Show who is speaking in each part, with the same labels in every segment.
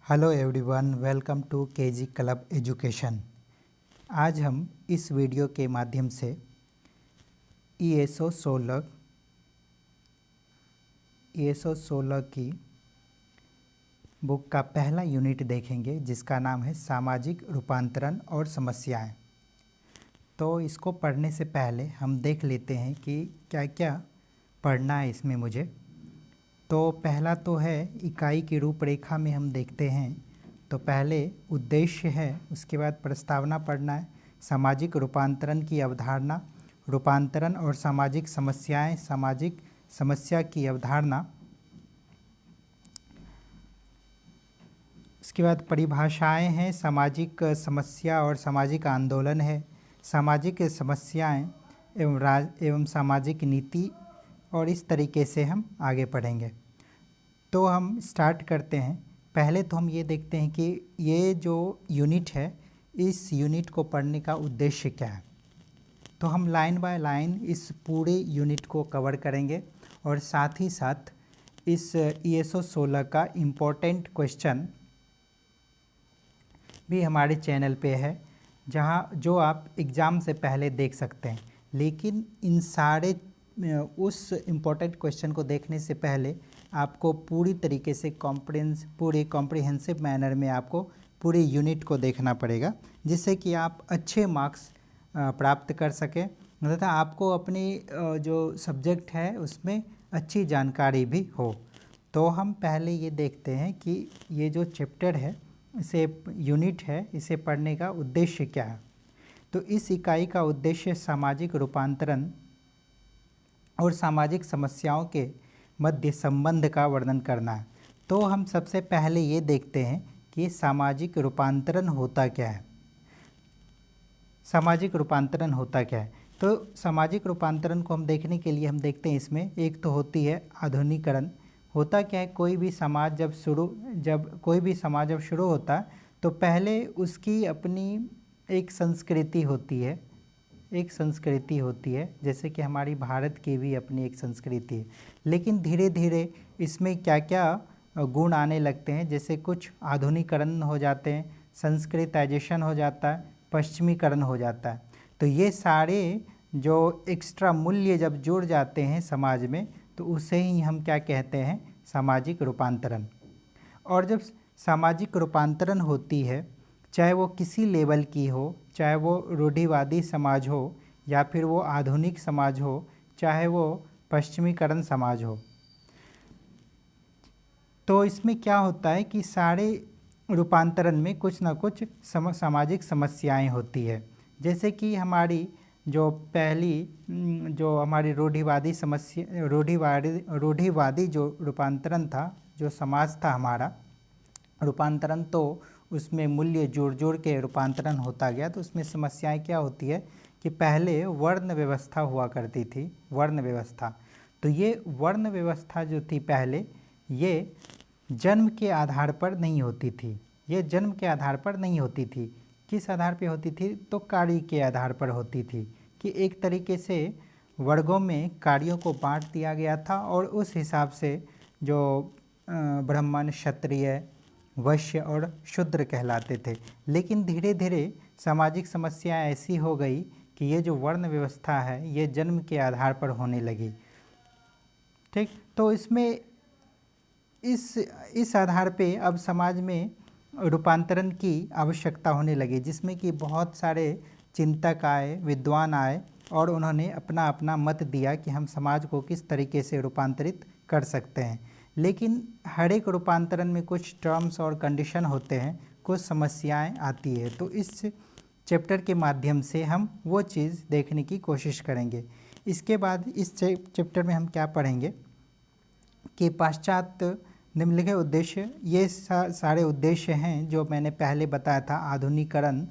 Speaker 1: Hello everyone, welcome to KG club education. आज हम इस वीडियो के माध्यम से ESO 16 की बुक का पहला यूनिट देखेंगे, जिसका नाम है सामाजिक रूपांतरण और समस्याएं। तो इसको पढ़ने से पहले हम देख लेते हैं कि क्या क्या पढ़ना है इसमें मुझे। तो पहला तो है इकाई की रूपरेखा में हम देखते हैं तो पहले उद्देश्य है, उसके बाद प्रस्तावना पढ़ना है, सामाजिक रूपांतरण की अवधारणा, रूपांतरण और सामाजिक समस्याएं, सामाजिक समस्या की अवधारणा, उसके बाद परिभाषाएं हैं, सामाजिक समस्या और सामाजिक आंदोलन है, सामाजिक समस्याएं एवं सामाजिक नीति, और इस तरीके से हम आगे पढ़ेंगे। तो हम स्टार्ट करते हैं। पहले तो हम ये देखते हैं कि ये जो यूनिट है, इस यूनिट को पढ़ने का उद्देश्य क्या है। तो हम लाइन बाय लाइन इस पूरे यूनिट को कवर करेंगे और साथ ही साथ इस ESO 16 का इम्पोर्टेंट क्वेश्चन भी हमारे चैनल पे है, जहाँ जो आप एग्ज़ाम से पहले देख सकते हैं। लेकिन इन सारे उस इम्पोर्टेंट क्वेश्चन को देखने से पहले आपको पूरी तरीके से पूरे कॉम्प्रिहेंसिव मैनर में आपको पूरे यूनिट को देखना पड़ेगा, जिससे कि आप अच्छे मार्क्स प्राप्त कर सकें तथा आपको अपनी जो सब्जेक्ट है उसमें अच्छी जानकारी भी हो। तो हम पहले ये देखते हैं कि ये जो चैप्टर है, इसे यूनिट है, इसे पढ़ने का उद्देश्य क्या है। तो इस इकाई का उद्देश्य सामाजिक रूपांतरण और सामाजिक समस्याओं के मध्य संबंध का वर्णन करना है। तो हम सबसे पहले ये देखते हैं कि सामाजिक रूपांतरण होता क्या है। सामाजिक रूपांतरण होता क्या है। तो सामाजिक रूपांतरण को हम देखने के लिए हम देखते हैं, इसमें एक तो होती है आधुनिकीकरण। होता क्या है, कोई भी समाज जब शुरू होता है तो पहले उसकी अपनी एक संस्कृति होती है, जैसे कि हमारी भारत की भी अपनी एक संस्कृति है। लेकिन धीरे धीरे इसमें क्या क्या गुण आने लगते हैं, जैसे कुछ आधुनिकीकरण हो जाते हैं, संस्कृताइजेशन हो जाता है, पश्चिमीकरण हो जाता है। तो ये सारे जो एक्स्ट्रा मूल्य जब जुड़ जाते हैं समाज में, तो उसे ही हम क्या कहते हैं, सामाजिक रूपांतरण। और जब सामाजिक रूपांतरण होती है, चाहे वो किसी लेवल की हो, चाहे वो रूढ़िवादी समाज हो या फिर वो आधुनिक समाज हो, चाहे वो पश्चिमीकरण समाज हो, तो इसमें क्या होता है कि सारे रूपांतरण में कुछ ना कुछ सामाजिक समस्याएं होती है। जैसे कि हमारी जो हमारी रूढ़िवादी जो रूपांतरण था, जो समाज था हमारा रूपांतरण, तो उसमें मूल्य जोड़ जोड़ के रूपांतरण होता गया। तो उसमें समस्याएं क्या होती है कि पहले वर्ण व्यवस्था हुआ करती थी, वर्ण व्यवस्था। तो ये वर्ण व्यवस्था जो थी पहले, ये जन्म के आधार पर नहीं होती थी। किस आधार पे होती थी, तो कार्य के आधार पर होती थी, कि एक तरीके से वर्गों में कार्यों को बांट दिया गया था और उस हिसाब से जो ब्राह्मण, क्षत्रिय, वैश्य और शूद्र कहलाते थे। लेकिन धीरे धीरे सामाजिक समस्या ऐसी हो गई कि ये जो वर्ण व्यवस्था है, ये जन्म के आधार पर होने लगी। ठीक, तो इसमें इस आधार पे अब समाज में रूपांतरण की आवश्यकता होने लगी, जिसमें कि बहुत सारे चिंतक आए, विद्वान आए और उन्होंने अपना अपना मत दिया कि हम समाज को किस तरीके से रूपांतरित कर सकते हैं। लेकिन हर एक रूपांतरण में कुछ टर्म्स और कंडीशन होते हैं, कुछ समस्याएं आती है। तो इस चैप्टर के माध्यम से हम वो चीज़ देखने की कोशिश करेंगे। इसके बाद इस चैप्टर में हम क्या पढ़ेंगे कि पाश्चात्य निम्नलिखित उद्देश्य, ये सारे उद्देश्य हैं जो मैंने पहले बताया था। आधुनिकीकरण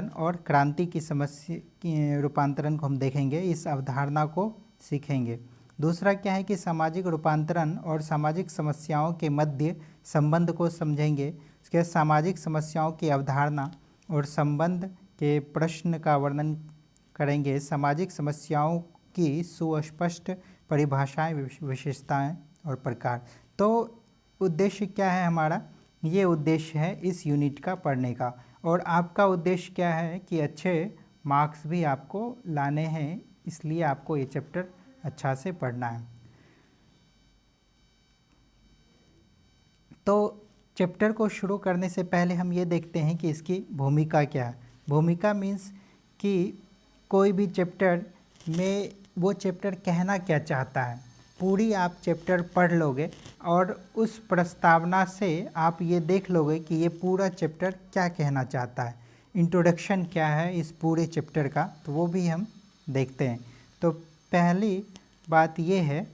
Speaker 1: और क्रांति की समस्या रूपांतरण को हम देखेंगे, इस अवधारणा को सीखेंगे। दूसरा क्या है कि सामाजिक रूपांतरण और सामाजिक समस्याओं के मध्य संबंध को समझेंगे। उसके सामाजिक समस्याओं की अवधारणा और संबंध के प्रश्न का वर्णन करेंगे। सामाजिक समस्याओं की सुस्पष्ट परिभाषाएं, विशेषताएं और प्रकार। तो उद्देश्य क्या है हमारा, ये उद्देश्य है इस यूनिट का पढ़ने का। और आपका उद्देश्य क्या है कि अच्छे मार्क्स भी आपको लाने हैं, इसलिए आपको ये चैप्टर अच्छा से पढ़ना है। तो चैप्टर को शुरू करने से पहले हम ये देखते हैं कि इसकी भूमिका क्या है। भूमिका मीन्स कि कोई भी चैप्टर में वो चैप्टर कहना क्या चाहता है। पूरी आप चैप्टर पढ़ लोगे और उस प्रस्तावना से आप ये देख लोगे कि ये पूरा चैप्टर क्या कहना चाहता है, इंट्रोडक्शन क्या है इस पूरे चैप्टर का, तो वो भी हम देखते हैं। तो पहली बात ये है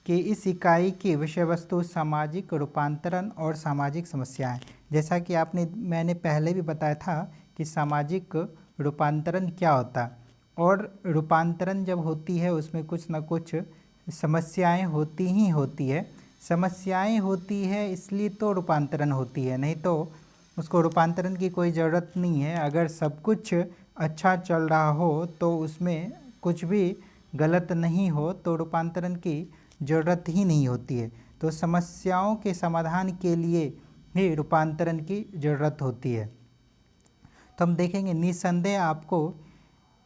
Speaker 1: कि इस इकाई की विषय वस्तु सामाजिक रूपांतरण और सामाजिक समस्याएं। जैसा कि मैंने पहले भी बताया था कि सामाजिक रूपांतरण क्या होता है, और रूपांतरण जब होती है उसमें कुछ ना कुछ समस्याएं होती ही होती है। समस्याएं होती है इसलिए तो रूपांतरण होती है, नहीं तो उसको रूपांतरण की कोई ज़रूरत नहीं है। अगर सब कुछ अच्छा चल रहा हो तो उसमें कुछ भी गलत नहीं हो तो रूपांतरण की ज़रूरत ही नहीं होती है। तो समस्याओं के समाधान के लिए ही रूपांतरण की ज़रूरत होती है। तो हम देखेंगे निस्संदेह आपको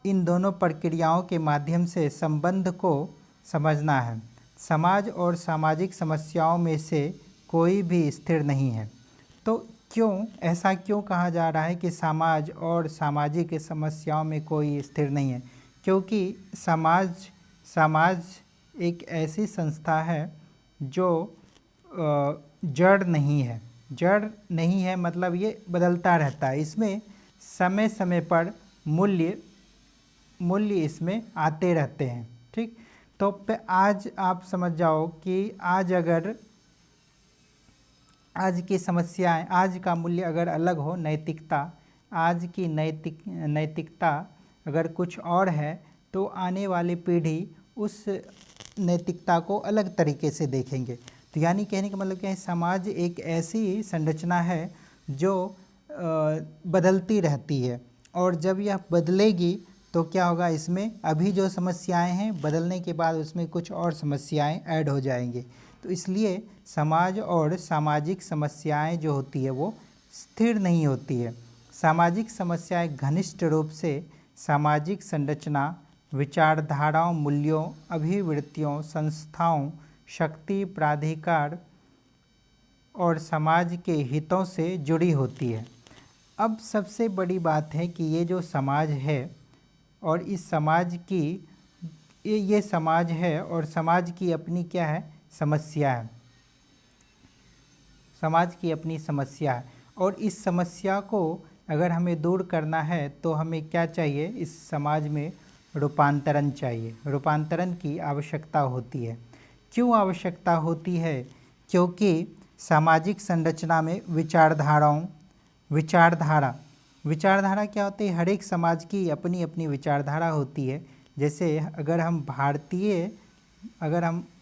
Speaker 1: इन दोनों प्रक्रियाओं के माध्यम से संबंध को समझना है। समाज और सामाजिक समस्याओं में से कोई भी स्थिर नहीं है। तो ऐसा क्यों कहा जा रहा है कि समाज और सामाजिक समस्याओं में कोई स्थिर नहीं है? क्योंकि समाज एक ऐसी संस्था है जो जड़ नहीं है। जड़ नहीं है मतलब ये बदलता रहता है, इसमें समय समय पर मूल्य इसमें आते रहते हैं। ठीक, तो आज आप समझ जाओ कि आज की समस्याएं, आज का मूल्य अगर अलग हो, नैतिकता, आज की नैतिकता अगर कुछ और है तो आने वाली पीढ़ी उस नैतिकता को अलग तरीके से देखेंगे। तो यानी कहने का मतलब क्या है, समाज एक ऐसी संरचना है जो बदलती रहती है, और जब यह बदलेगी तो क्या होगा, इसमें अभी जो समस्याएं हैं बदलने के बाद उसमें कुछ और समस्याएं ऐड हो जाएंगे। तो इसलिए समाज और सामाजिक समस्याएं जो होती है वो स्थिर नहीं होती है। सामाजिक समस्याएं घनिष्ठ रूप से सामाजिक संरचना, विचारधाराओं, मूल्यों, अभिवृत्तियों, संस्थाओं, शक्ति, प्राधिकार और समाज के हितों से जुड़ी होती है। अब सबसे बड़ी बात है कि ये जो समाज है और इस समाज की ये समाज है और समाज की अपनी क्या है, समस्या है। समाज की अपनी समस्या है, और इस समस्या को अगर हमें दूर करना है तो हमें क्या चाहिए, इस समाज में रूपांतरण चाहिए। रूपांतरण की आवश्यकता होती है। क्यों आवश्यकता होती है? क्योंकि सामाजिक संरचना में विचारधारा क्या होती है? हर एक समाज की अपनी अपनी विचारधारा होती है। जैसे अगर हम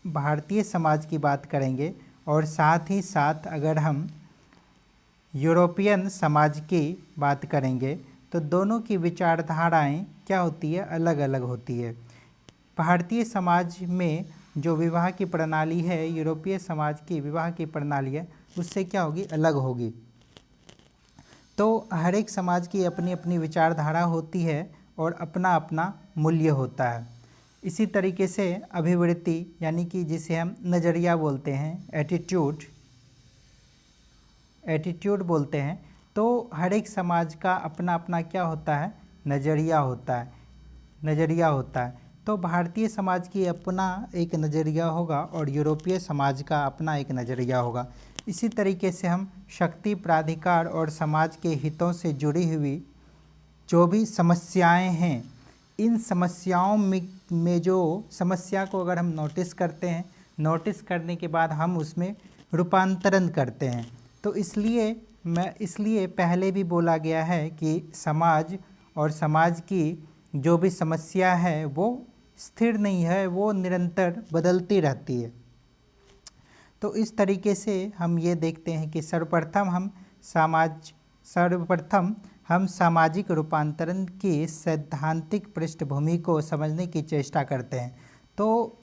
Speaker 1: भारतीय समाज की बात करेंगे और साथ ही साथ अगर हम यूरोपियन समाज की बात करेंगे तो दोनों की विचारधाराएं क्या होती है, अलग अलग होती है। भारतीय समाज में जो विवाह की प्रणाली है, यूरोपीय समाज की विवाह की प्रणाली है, उससे क्या होगी, अलग होगी। तो हर एक समाज की अपनी अपनी विचारधारा होती है और अपना अपना मूल्य होता है। इसी तरीके से अभिवृत्ति यानी कि जिसे हम नज़रिया बोलते हैं, एटीट्यूड बोलते हैं, तो हर एक समाज का अपना अपना क्या होता है, नज़रिया होता है। तो भारतीय समाज की अपना एक नज़रिया होगा और यूरोपीय समाज का अपना एक नज़रिया होगा। इसी तरीके से हम शक्ति, प्राधिकार और समाज के हितों से जुड़ी हुई जो भी समस्याएं हैं, इन समस्याओं में जो समस्या को अगर हम नोटिस करते हैं, नोटिस करने के बाद हम उसमें रूपांतरण करते हैं। तो इसलिए पहले भी बोला गया है कि समाज और समाज की जो भी समस्या है वो स्थिर नहीं है, वो निरंतर बदलती रहती है। तो इस तरीके से हम ये देखते हैं कि सर्वप्रथम हम सामाजिक रूपांतरण की सैद्धांतिक पृष्ठभूमि को समझने की चेष्टा करते हैं। तो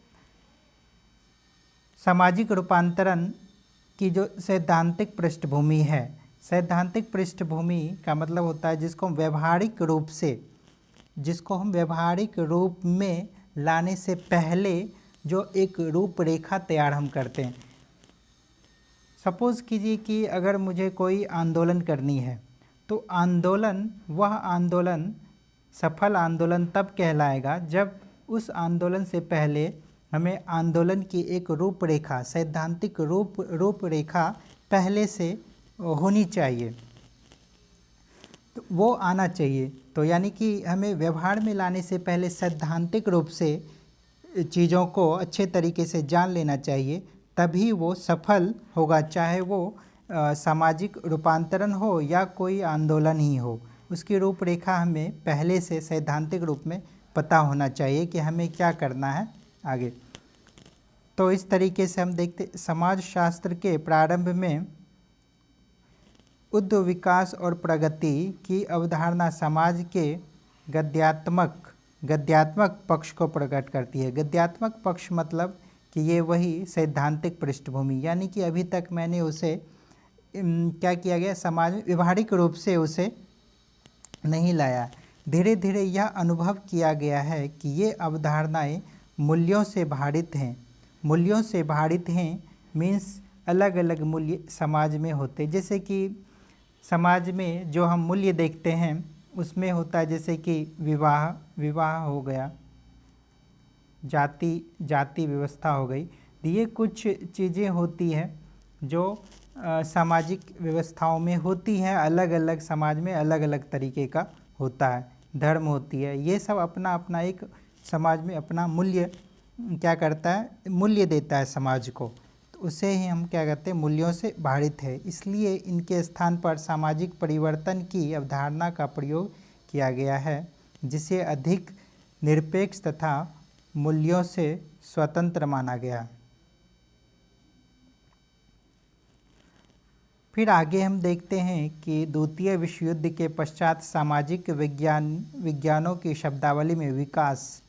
Speaker 1: सामाजिक रूपांतरण की जो सैद्धांतिक पृष्ठभूमि है, सैद्धांतिक पृष्ठभूमि का मतलब होता है जिसको हम व्यवहारिक रूप में लाने से पहले जो एक रूपरेखा तैयार हम करते हैं। सपोज़ कीजिए कि अगर मुझे कोई आंदोलन करनी है तो वह आंदोलन सफल आंदोलन तब कहलाएगा जब उस आंदोलन से पहले हमें आंदोलन की एक रूपरेखा, सैद्धांतिक रूपरेखा पहले से होनी चाहिए, तो वो आना चाहिए। तो यानी कि हमें व्यवहार में लाने से पहले सैद्धांतिक रूप से चीज़ों को अच्छे तरीके से जान लेना चाहिए, तभी वो सफल होगा, चाहे वो सामाजिक रूपांतरण हो या कोई आंदोलन ही हो। उसकी रूपरेखा हमें पहले से सैद्धांतिक रूप में पता होना चाहिए कि हमें क्या करना है आगे। तो इस तरीके से हम देखते समाजशास्त्र के प्रारंभ में उद्योग विकास और प्रगति की अवधारणा समाज के गद्यात्मक पक्ष को प्रकट करती है। गद्यात्मक पक्ष मतलब कि ये वही सैद्धांतिक पृष्ठभूमि, यानी कि अभी तक मैंने उसे क्या किया गया, समाज में व्यवहारिक रूप से उसे नहीं लाया। धीरे धीरे यह अनुभव किया गया है कि ये अवधारणाएं मूल्यों से भारित हैं मीन्स अलग अलग मूल्य समाज में होते। जैसे कि समाज में जो हम मूल्य देखते हैं उसमें होता है जैसे कि विवाह हो गया, जाति व्यवस्था हो गई। ये कुछ चीज़ें होती हैं जो सामाजिक व्यवस्थाओं में होती हैं, अलग अलग समाज में अलग अलग तरीके का होता है। धर्म होती है, ये सब अपना अपना एक समाज में अपना मूल्य क्या करता है, मूल्य देता है समाज को, तो उसे ही हम क्या कहते हैं, मूल्यों से भारित है। इसलिए इनके स्थान पर सामाजिक परिवर्तन की अवधारणा का प्रयोग किया गया है, जिसे अधिक निरपेक्ष तथा मूल्यों से स्वतंत्र माना गया। फिर आगे हम देखते हैं कि द्वितीय विश्व युद्ध के पश्चात सामाजिक विज्ञानों की शब्दावली में विकास।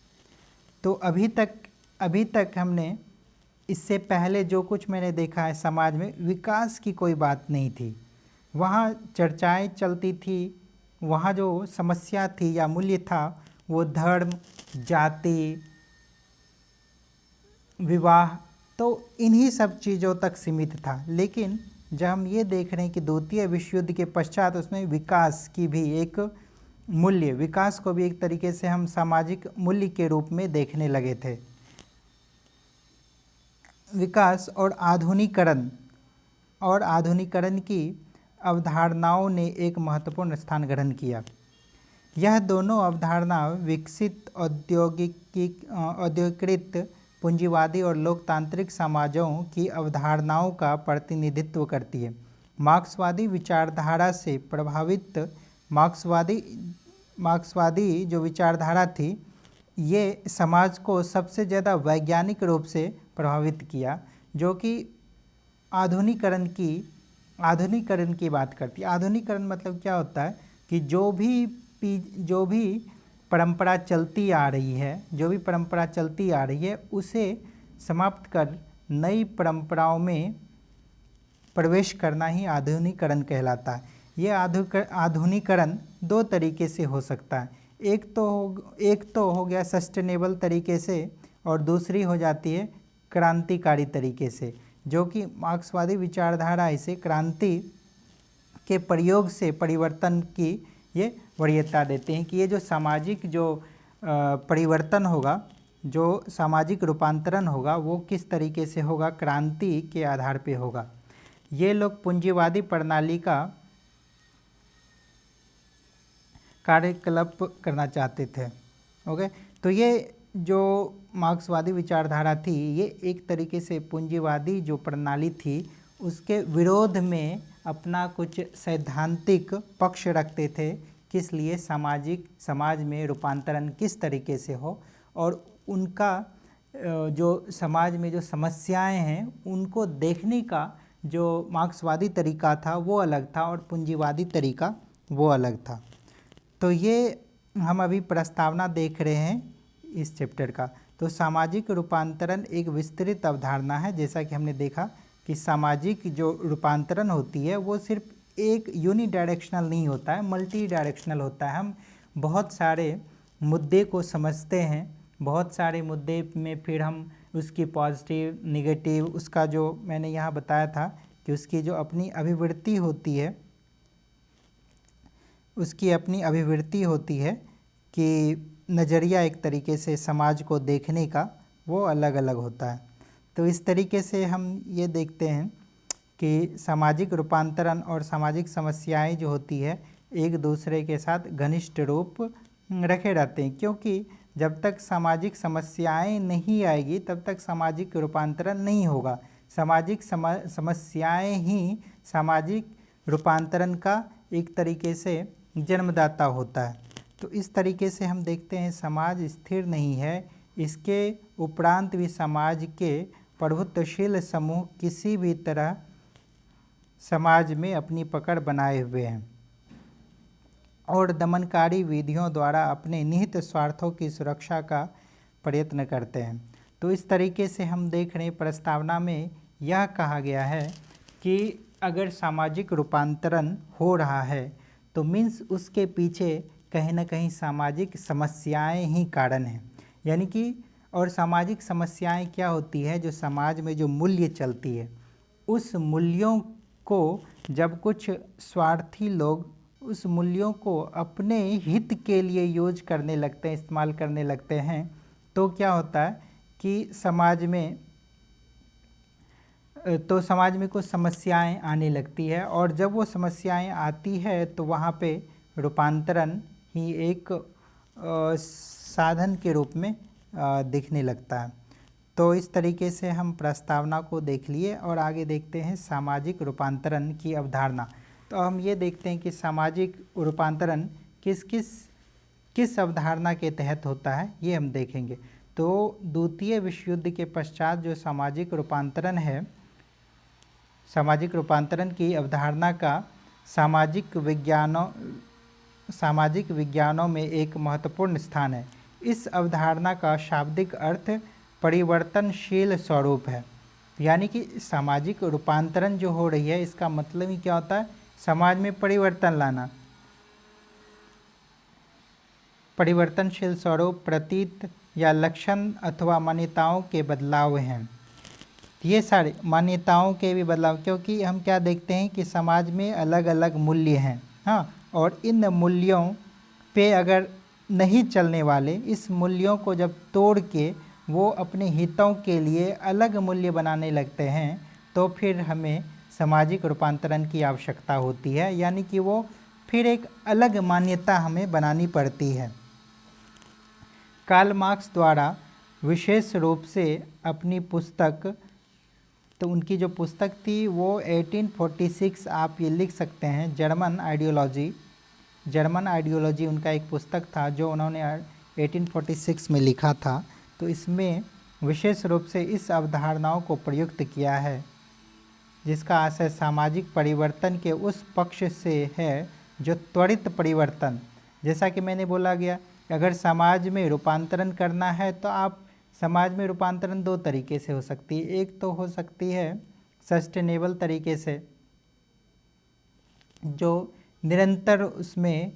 Speaker 1: तो अभी तक हमने इससे पहले जो कुछ मैंने देखा है समाज में विकास की कोई बात नहीं थी। वहाँ चर्चाएं चलती थी, वहाँ जो समस्या थी या मूल्य था वो धर्म, जाति, विवाह, तो इन्हीं सब चीज़ों तक सीमित था। लेकिन जब हम ये देख रहे हैं कि द्वितीय विश्व युद्ध के पश्चात उसमें विकास की भी एक मूल्य, विकास को भी एक तरीके से हम सामाजिक मूल्य के रूप में देखने लगे थे। विकास और आधुनिकरण की अवधारणाओं ने एक महत्वपूर्ण स्थान ग्रहण किया। यह दोनों अवधारणा विकसित औद्योगिकृत पूंजीवादी और लोकतांत्रिक समाजों की अवधारणाओं का प्रतिनिधित्व करती है। मार्क्सवादी विचारधारा से प्रभावित मार्क्सवादी जो विचारधारा थी, ये समाज को सबसे ज़्यादा वैज्ञानिक रूप से प्रभावित किया, जो कि आधुनिकरण की बात करती है। आधुनिकरण मतलब क्या होता है कि जो भी परंपरा चलती आ रही है उसे समाप्त कर नई परंपराओं में प्रवेश करना ही आधुनिकरण कहलाता है। ये आधुनिकरण दो तरीके से हो सकता है। एक तो हो गया सस्टेनेबल तरीके से और दूसरी हो जाती है क्रांतिकारी तरीके से, जो कि मार्क्सवादी विचारधारा इसे क्रांति के प्रयोग से परिवर्तन की ये वरीयता देते हैं कि ये जो सामाजिक जो परिवर्तन होगा, जो सामाजिक रूपांतरण होगा, वो किस तरीके से होगा, क्रांति के आधार पे होगा। ये लोग पूंजीवादी प्रणाली का कार्यकल्प करना चाहते थे। ओके, तो ये जो मार्क्सवादी विचारधारा थी, ये एक तरीके से पूंजीवादी जो प्रणाली थी उसके विरोध में अपना कुछ सैद्धांतिक पक्ष रखते थे। किस लिए? समाज में रूपांतरण किस तरीके से हो और उनका जो समाज में जो समस्याएं हैं उनको देखने का जो मार्क्सवादी तरीका था वो अलग था और पूंजीवादी तरीका वो अलग था। तो ये हम अभी प्रस्तावना देख रहे हैं इस चैप्टर का। तो सामाजिक रूपांतरण एक विस्तृत अवधारणा है, जैसा कि हमने देखा कि सामाजिक जो रूपांतरण होती है वो सिर्फ एक यूनिडायरेक्शनल नहीं होता है, मल्टी डायरेक्शनल होता है। हम बहुत सारे मुद्दे को समझते हैं, बहुत सारे मुद्दे में फिर हम उसकी पॉजिटिव निगेटिव, उसका जो मैंने यहाँ बताया था कि उसकी जो अपनी अभिवृत्ति होती है, उसकी अपनी अभिवृत्ति होती है कि नज़रिया एक तरीके से समाज को देखने का वो अलग अलग होता है। तो इस तरीके से हम ये देखते हैं कि सामाजिक रूपांतरण और सामाजिक समस्याएं जो होती है एक दूसरे के साथ घनिष्ठ रूप रखे रहते हैं, क्योंकि जब तक सामाजिक समस्याएं नहीं आएगी तब तक सामाजिक रूपांतरण नहीं होगा। सामाजिक समस्याएं ही सामाजिक रूपांतरण का एक तरीके से जन्मदाता होता है। तो इस तरीके से हम देखते हैं समाज स्थिर नहीं है, इसके उपरांत भी समाज के प्रभुत्वशील समूह किसी भी तरह समाज में अपनी पकड़ बनाए हुए हैं और दमनकारी विधियों द्वारा अपने निहित स्वार्थों की सुरक्षा का प्रयत्न करते हैं। तो इस तरीके से हम देख रहे हैं प्रस्तावना में यह कहा गया है कि अगर सामाजिक रूपांतरण हो रहा है तो मीन्स उसके पीछे कहीं ना कहीं सामाजिक समस्याएं ही कारण हैं। यानी कि और सामाजिक समस्याएं क्या होती है, जो समाज में जो मूल्य चलती है उस मूल्यों को जब कुछ स्वार्थी लोग उस मूल्यों को अपने हित के लिए यूज करने लगते हैं, इस्तेमाल करने लगते हैं, तो क्या होता है कि समाज में कुछ समस्याएं आने लगती है और जब वो समस्याएं आती है तो वहाँ पे रूपांतरण ही एक साधन के रूप में दिखने लगता है। तो इस तरीके से हम प्रस्तावना को देख लिए और आगे देखते हैं सामाजिक रूपांतरण की अवधारणा। तो हम ये देखते हैं कि सामाजिक रूपांतरण किस अवधारणा के तहत होता है, ये हम देखेंगे। तो द्वितीय विश्व युद्ध के पश्चात जो सामाजिक रूपांतरण है, सामाजिक रूपांतरण की अवधारणा का सामाजिक विज्ञानों में एक महत्वपूर्ण स्थान है। इस अवधारणा का शाब्दिक अर्थ परिवर्तनशील स्वरूप है। यानी कि सामाजिक रूपांतरण जो हो रही है इसका मतलब ही क्या होता है, समाज में परिवर्तन लाना। परिवर्तनशील स्वरूप प्रतीत या लक्षण अथवा मान्यताओं के बदलाव हैं। ये सारे मान्यताओं के भी बदलाव, क्योंकि हम क्या देखते हैं कि समाज में अलग अलग मूल्य हैं, हाँ, और इन मूल्यों पे अगर नहीं चलने वाले, इस मूल्यों को जब तोड़ के वो अपने हितों के लिए अलग मूल्य बनाने लगते हैं तो फिर हमें सामाजिक रूपांतरण की आवश्यकता होती है। यानी कि वो फिर एक अलग मान्यता हमें बनानी पड़ती है। कार्ल मार्क्स द्वारा विशेष रूप से अपनी पुस्तक, तो उनकी जो पुस्तक थी वो 1846, आप ये लिख सकते हैं, जर्मन आइडियोलॉजी उनका एक पुस्तक था जो उन्होंने 1846 में लिखा था। तो इसमें विशेष रूप से इस अवधारणाओं को प्रयुक्त किया है जिसका आशय सामाजिक परिवर्तन के उस पक्ष से है जो त्वरित परिवर्तन, जैसा कि मैंने बोला गया, अगर समाज में रूपांतरण करना है तो आप समाज में रूपांतरण दो तरीके से हो सकती है। एक तो हो सकती है सस्टेनेबल तरीके से, जो निरंतर उसमें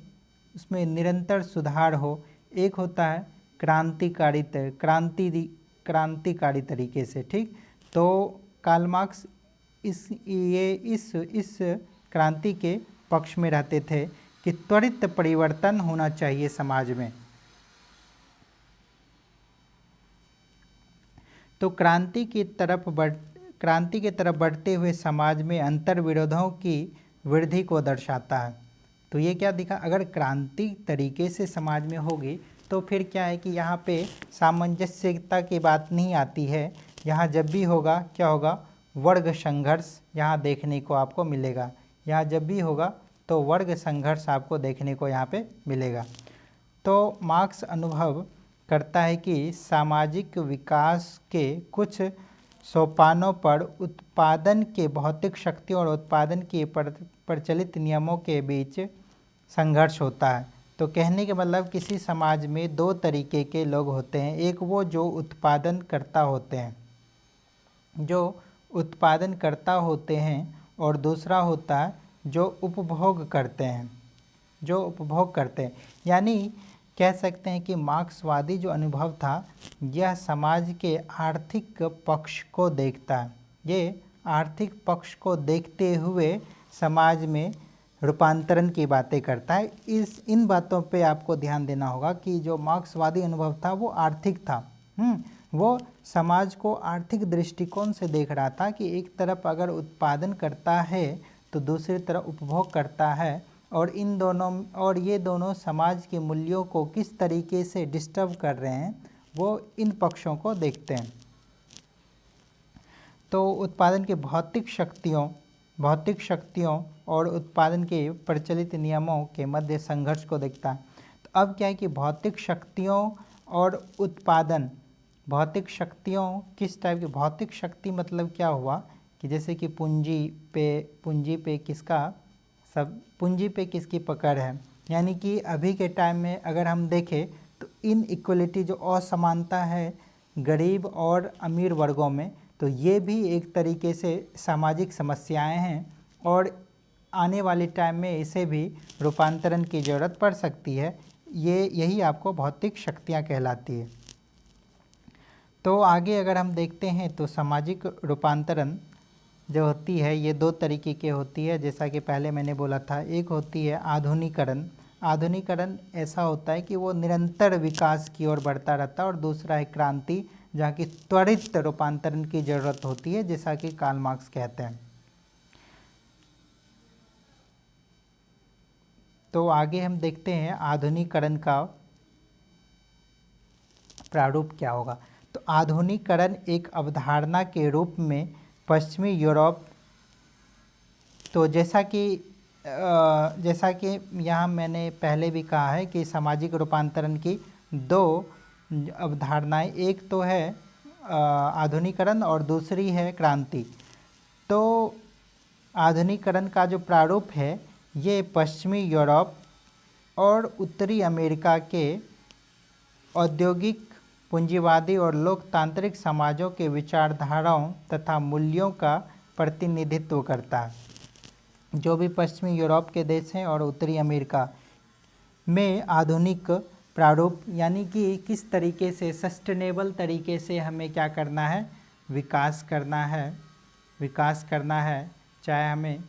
Speaker 1: निरंतर सुधार हो। एक होता है क्रांतिकारी तरीके से, ठीक। तो कार्ल मार्क्स इस क्रांति के पक्ष में रहते थे कि त्वरित परिवर्तन होना चाहिए समाज में। तो क्रांति की तरफ बढ़ते हुए समाज में अंतर विरोधों की वृद्धि को दर्शाता है। तो ये क्या दिखा, अगर क्रांति तरीके से समाज में होगी तो फिर क्या है कि यहाँ पे सामंजस्यता की बात नहीं आती है। यहाँ जब भी होगा क्या होगा, वर्ग संघर्ष यहाँ देखने को आपको मिलेगा। यहाँ जब भी होगा तो वर्ग संघर्ष आपको देखने को यहाँ पे मिलेगा। तो मार्क्स अनुभव करता है कि सामाजिक विकास के कुछ सोपानों पर उत्पादन के भौतिक शक्तियों और उत्पादन के प्रचलित नियमों के बीच संघर्ष होता है। तो कहने के मतलब किसी समाज में दो तरीके के लोग होते हैं। एक वो जो उत्पादन करता होते हैं, जो उत्पादनकर्ता होते हैं और दूसरा होता है जो उपभोग करते हैं, जो उपभोग करते हैं। यानी कह सकते हैं कि मार्क्सवादी जो अनुभव था यह समाज के आर्थिक पक्ष को देखता है, ये आर्थिक पक्ष को देखते हुए समाज में रूपांतरण की बातें करता है। इन बातों पे आपको ध्यान देना होगा कि जो मार्क्सवादी अनुभव था वो आर्थिक था। वो समाज को आर्थिक दृष्टिकोण से देख रहा था कि एक तरफ अगर उत्पादन करता है तो दूसरी तरफ उपभोग करता है, और इन दोनों और ये दोनों समाज के मूल्यों को किस तरीके से डिस्टर्ब कर रहे हैं वो इन पक्षों को देखते हैं। तो उत्पादन के भौतिक शक्तियों और उत्पादन के प्रचलित नियमों के मध्य संघर्ष को देखता है। तो अब क्या है कि भौतिक शक्तियों और उत्पादन, भौतिक शक्तियों किस टाइप की, भौतिक शक्ति मतलब क्या हुआ कि जैसे कि पूंजी पे किसकी पकड़ है। यानी कि अभी के टाइम में अगर हम देखें तो इनइक्वलिटी जो असमानता है गरीब और अमीर वर्गों में, तो ये भी एक तरीके से सामाजिक समस्याएं हैं और आने वाले टाइम में इसे भी रूपांतरण की ज़रूरत पड़ सकती है। यही आपको भौतिक शक्तियाँ कहलाती है। तो आगे अगर हम देखते हैं तो सामाजिक रूपांतरण जो होती है ये दो तरीके की होती है, जैसा कि पहले मैंने बोला था। एक होती है आधुनिकरण। आधुनिकरण ऐसा होता है कि वो निरंतर विकास की ओर बढ़ता रहता है, और दूसरा है क्रांति, जहाँ की त्वरित रूपांतरण की ज़रूरत होती है, जैसा कि कार्ल मार्क्स कहते हैं। तो आगे हम देखते हैं आधुनिकरण का प्रारूप क्या होगा। तो आधुनिकरण एक अवधारणा के रूप में पश्चिमी यूरोप, तो जैसा कि यहाँ मैंने पहले भी कहा है कि सामाजिक रूपांतरण की दो अवधारणाएं, एक तो है आधुनिकरण और दूसरी है क्रांति। तो आधुनिकरण का जो प्रारूप है ये पश्चिमी यूरोप और उत्तरी अमेरिका के औद्योगिक पूंजीवादी और लोकतांत्रिक समाजों के विचारधाराओं तथा मूल्यों का प्रतिनिधित्व करता है। जो भी पश्चिमी यूरोप के देश हैं और उत्तरी अमेरिका में आधुनिक प्रारूप, यानी कि किस तरीके से सस्टेनेबल तरीके से हमें क्या करना है, विकास करना है, चाहे हमें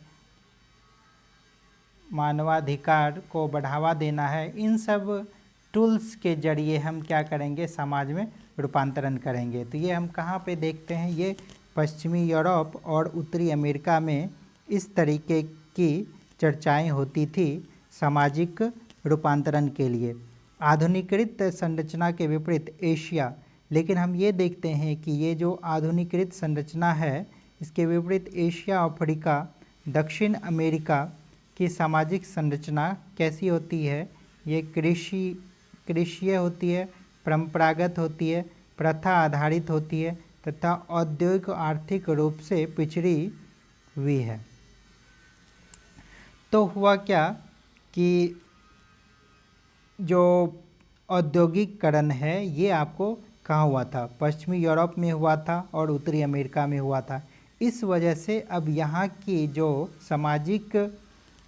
Speaker 1: मानवाधिकार को बढ़ावा देना है, इन सब टूल्स के जरिए हम क्या करेंगे, समाज में रूपांतरण करेंगे। तो ये हम कहाँ पे देखते हैं, ये पश्चिमी यूरोप और उत्तरी अमेरिका में इस तरीके की चर्चाएं होती थी सामाजिक रूपांतरण के लिए। आधुनिकीकृत संरचना के विपरीत एशिया, लेकिन हम ये देखते हैं कि ये जो आधुनिकीकृत संरचना है इसके विपरीत एशिया, अफ्रीका, दक्षिण अमेरिका की सामाजिक संरचना कैसी होती है, ये कृषीय होती है, परंपरागत होती है, प्रथा आधारित होती है तथा औद्योगिक आर्थिक रूप से पिछड़ी हुई है। तो हुआ क्या कि जो औद्योगिकरण है ये आपको कहाँ हुआ था, पश्चिमी यूरोप में हुआ था और उत्तरी अमेरिका में हुआ था। इस वजह से अब यहाँ की जो सामाजिक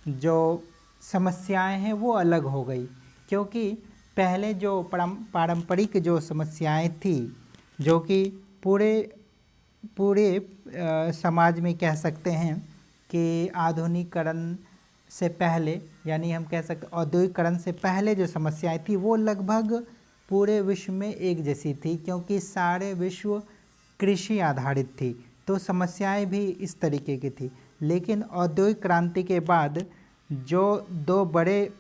Speaker 1: जो समस्याएं हैं वो अलग हो गई, क्योंकि पहले जो पारंपरिक जो समस्याएं थी जो कि पूरे समाज में कह सकते हैं कि आधुनिकीकरण से पहले, यानी हम कह सकते औद्योगिकरण से पहले जो समस्याएं थी वो लगभग पूरे विश्व में एक जैसी थी, क्योंकि सारे विश्व कृषि आधारित थी, तो समस्याएं भी इस तरीके की थी। लेकिन औद्योगिक क्रांति के बाद जो दो बड़े,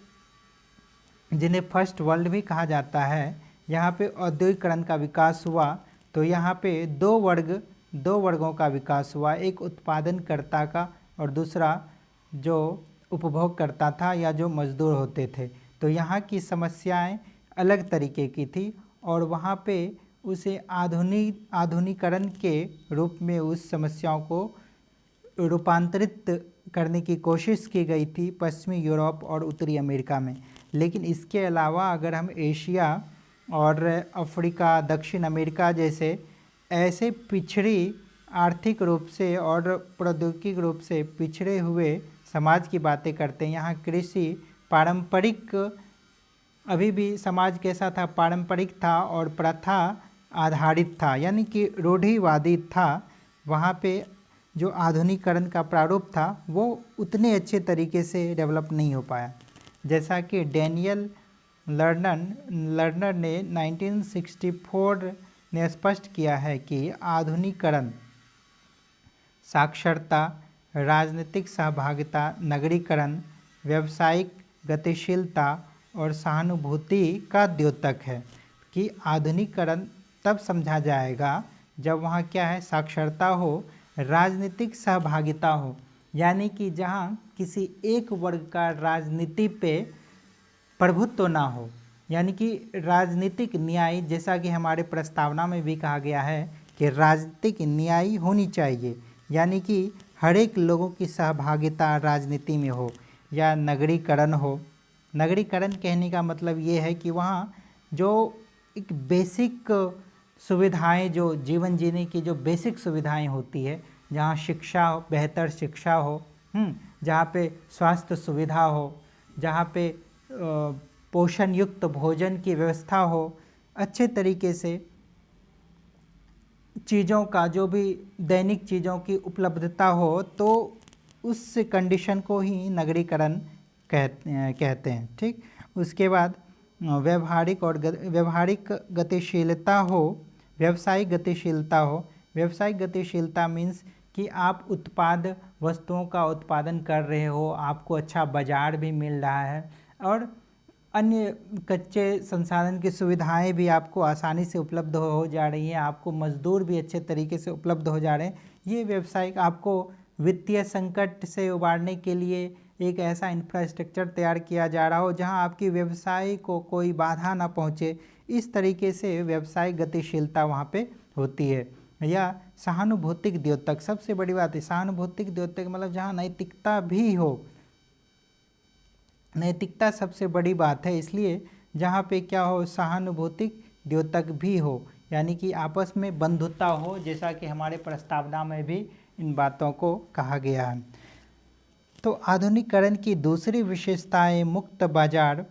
Speaker 1: जिन्हें फर्स्ट वर्ल्ड भी कहा जाता है, यहाँ पे औद्योगिकरण का विकास हुआ, तो यहाँ पे दो वर्गों का विकास हुआ, एक उत्पादनकर्ता का और दूसरा जो उपभोगकर्ता था या जो मजदूर होते थे। तो यहाँ की समस्याएं अलग तरीके की थी और वहाँ पे उसे आधुनिकीकरण के रूप में उस समस्याओं को रूपांतरित करने की कोशिश की गई थी पश्चिमी यूरोप और उत्तरी अमेरिका में। लेकिन इसके अलावा अगर हम एशिया और अफ्रीका, दक्षिण अमेरिका जैसे ऐसे पिछड़ी आर्थिक रूप से और प्रौद्योगिक रूप से पिछड़े हुए समाज की बातें करते हैं। यहाँ कृषि पारंपरिक, अभी भी समाज कैसा था, पारंपरिक था और प्रथा आधारित था, यानी कि रूढ़िवादी था। वहाँ पे जो आधुनिकीकरण का प्रारूप था वो उतने अच्छे तरीके से डेवलप नहीं हो पाया। जैसा कि डैनियल लर्नर ने 1964 ने स्पष्ट किया है कि आधुनिकीकरण साक्षरता, राजनीतिक सहभागिता, नगरीकरण, व्यावसायिक गतिशीलता और सहानुभूति का द्योतक है। कि आधुनिकीकरण तब समझा जाएगा जब वहाँ क्या है, साक्षरता हो, राजनीतिक सहभागिता हो, यानी कि जहाँ किसी एक वर्ग का राजनीति पे प्रभुत्व ना हो, यानी कि राजनीतिक न्याय, जैसा कि हमारे प्रस्तावना में भी कहा गया है कि राजनीतिक न्याय होनी चाहिए, यानी कि हर एक लोगों की सहभागिता राजनीति में हो। या नगरीकरण हो। नगरीकरण कहने का मतलब ये है कि वहाँ जो एक बेसिक सुविधाएं, जो जीवन जीने की जो बेसिक सुविधाएं होती है, जहाँ शिक्षा हो, बेहतर शिक्षा हो, जहाँ पे स्वास्थ्य सुविधा हो, जहाँ पे पोषण युक्त भोजन की व्यवस्था हो, अच्छे तरीके से चीज़ों का, जो भी दैनिक चीज़ों की उपलब्धता हो, तो उस कंडीशन को ही नगरीकरण कहते हैं। ठीक, उसके बाद व्यवहारिक गतिशीलता हो, व्यावसायिक गतिशीलता हो। व्यावसायिक गतिशीलता मीन्स कि आप उत्पाद वस्तुओं का उत्पादन कर रहे हो, आपको अच्छा बाजार भी मिल रहा है और अन्य कच्चे संसाधन की सुविधाएं भी आपको आसानी से उपलब्ध हो जा रही हैं, आपको मजदूर भी अच्छे तरीके से उपलब्ध हो जा रहे हैं। ये व्यावसायिक, आपको वित्तीय संकट से उबारने के लिए एक ऐसा इंफ्रास्ट्रक्चर तैयार किया जा रहा हो जहां आपकी व्यवसाय को कोई बाधा ना पहुंचे, इस तरीके से व्यावसायिक गतिशीलता वहाँ पे होती है। या सहानुभूतिक द्योतक, सबसे बड़ी बात है सहानुभूतिक द्योतक, मतलब जहाँ नैतिकता भी हो। नैतिकता सबसे बड़ी बात है, इसलिए जहाँ पे क्या हो, सहानुभूतिक द्योतक भी हो, यानी कि आपस में बंधुता हो, जैसा कि हमारे प्रस्तावना में भी इन बातों को कहा गया है। तो आधुनिकीकरण की दूसरी विशेषताएं मुक्त बाजार,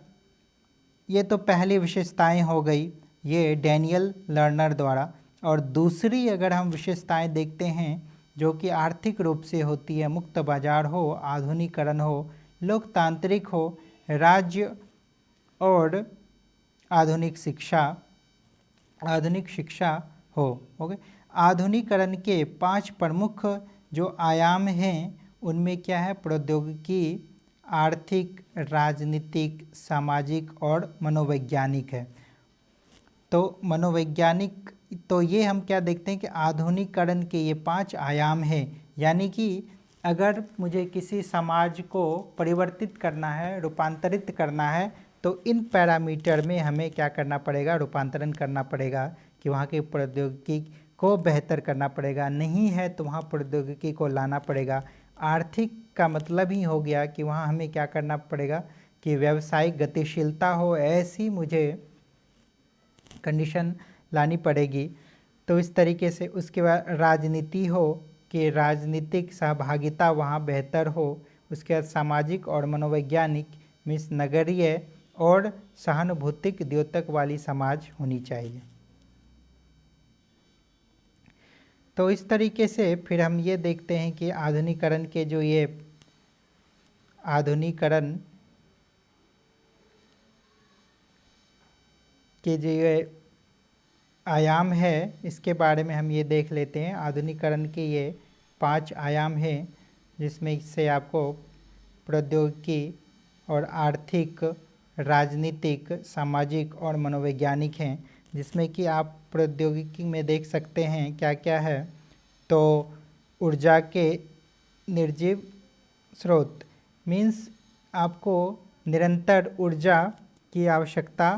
Speaker 1: ये तो पहली विशेषताएं हो गई, ये डैनियल लर्नर द्वारा। और दूसरी अगर हम विशेषताएं देखते हैं जो कि आर्थिक रूप से होती है, मुक्त बाजार हो, आधुनिकीकरण हो, लोकतांत्रिक हो, राज्य और आधुनिक शिक्षा हो। ओके, आधुनिकीकरण के 5 प्रमुख जो आयाम हैं उनमें क्या है, प्रौद्योगिकी, आर्थिक, राजनीतिक, सामाजिक और मनोवैज्ञानिक है। तो मनोवैज्ञानिक, तो ये हम क्या देखते हैं कि आधुनिकीकरण के ये 5 आयाम हैं, यानी कि अगर मुझे किसी समाज को परिवर्तित करना है, रूपांतरित करना है, तो इन पैरामीटर में हमें क्या करना पड़ेगा, रूपांतरण करना पड़ेगा कि वहाँ की प्रौद्योगिकी को बेहतर करना पड़ेगा, नहीं है तो वहाँ प्रौद्योगिकी को लाना पड़ेगा। आर्थिक का मतलब ही हो गया कि वहाँ हमें क्या करना पड़ेगा कि व्यावसायिक गतिशीलता हो, ऐसी मुझे कंडीशन लानी पड़ेगी। तो इस तरीके से उसके बाद राजनीति हो कि राजनीतिक सहभागिता वहाँ बेहतर हो। उसके बाद सामाजिक और मनोवैज्ञानिक मीन्स नगरीय और सहानुभूतिक द्योतक वाली समाज होनी चाहिए। तो इस तरीके से फिर हम ये देखते हैं कि आधुनिकीकरण के जो ये आधुनिकीकरण के जो ये आयाम है, इसके बारे में हम ये देख लेते हैं। आधुनिकीकरण के ये 5 आयाम हैं, जिसमें से आपको प्रौद्योगिकी और आर्थिक, राजनीतिक, सामाजिक और मनोवैज्ञानिक हैं, जिसमें कि आप प्रौद्योगिकी में देख सकते हैं क्या क्या है। तो ऊर्जा के निर्जीव स्रोत मीन्स आपको निरंतर ऊर्जा की आवश्यकता